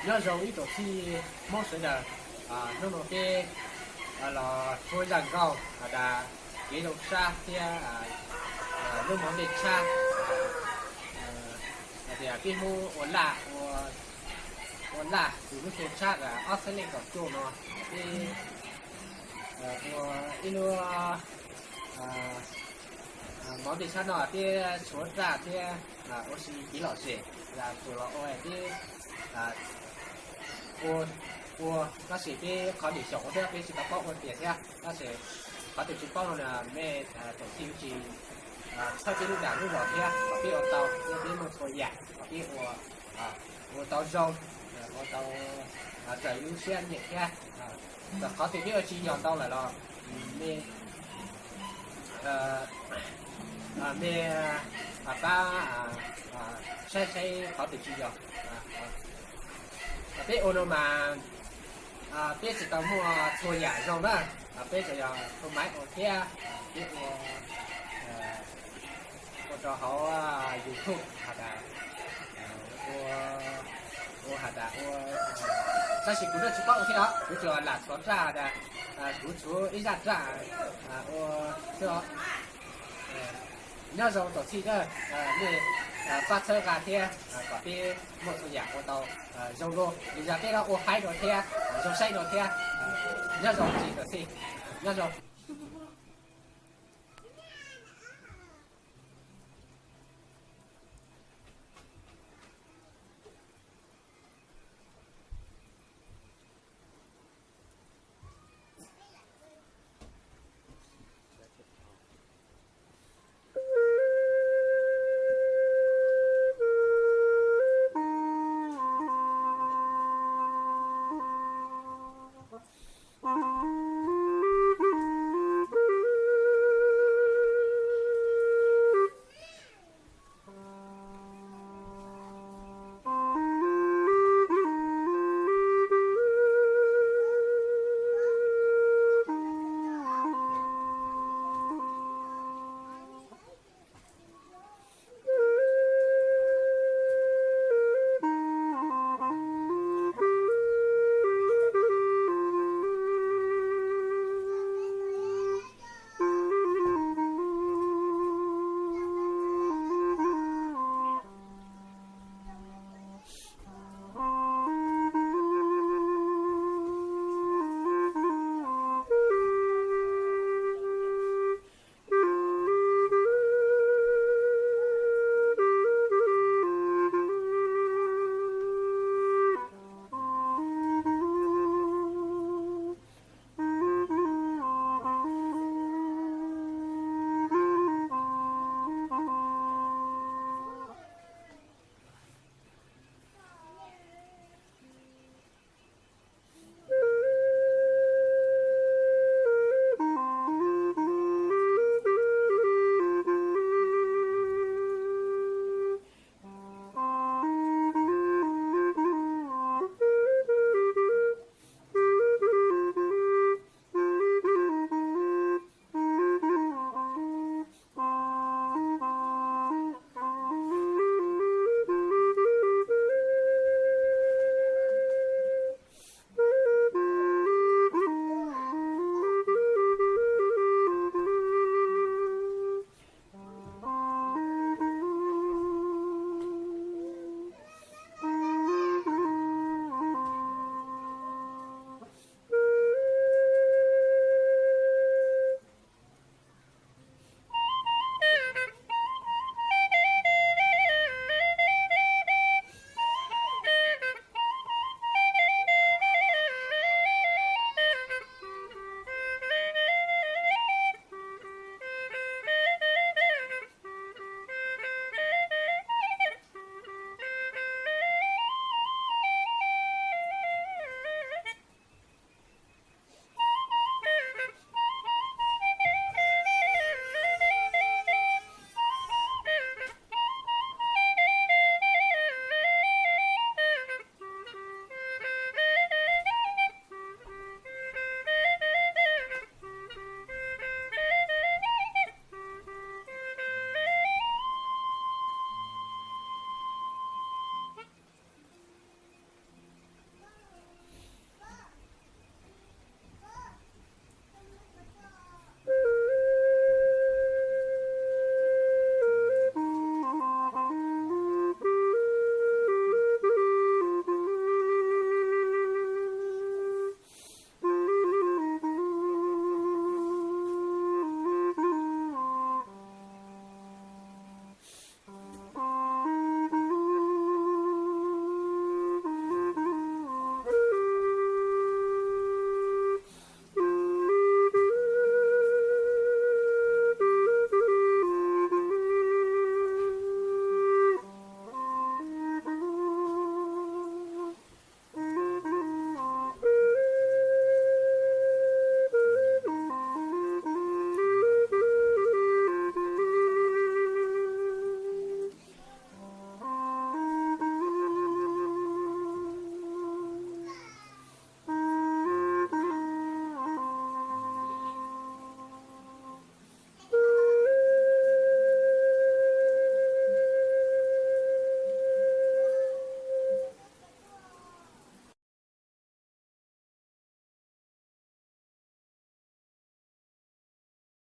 nhớ rồi ít khi mốt sẽ là nó một cái là thôi lần cầu là cái đầu xa thì lúc món đẹp xa thì cái mô ổn là từ lúc đẹp xa là Australia có chỗ nó thì inu món đẹp xa nó thì số ra thì oxy kỹ lọ sể là số lọ oi thì我那是被考虑小，我这被是个包括点下，那是考虑去包了呢，没总体是特别路两路老天，被我到那边没错呀，被我到肉，我到这有些年天考虑这个是要到来了，没没sai考虑去要biết ô mà biết chỉ có mua thôi giả rồi đó biết rồi không máy ở kia biết cô cho họ YouTube hoặc là cô hoặc là cô sao chỉ cũng được chỉ có cái đó cứ cho là xóa ra là cứ chú ít ra ô cho nhớ rồi tổ chức đó để phát sơ cả thế có cái một số dạng của tàu dầu lô bây giờ cái đó ô hai rồi thế dầu xay rồi thế nhớ rồi gì tổ chức nhớ rồi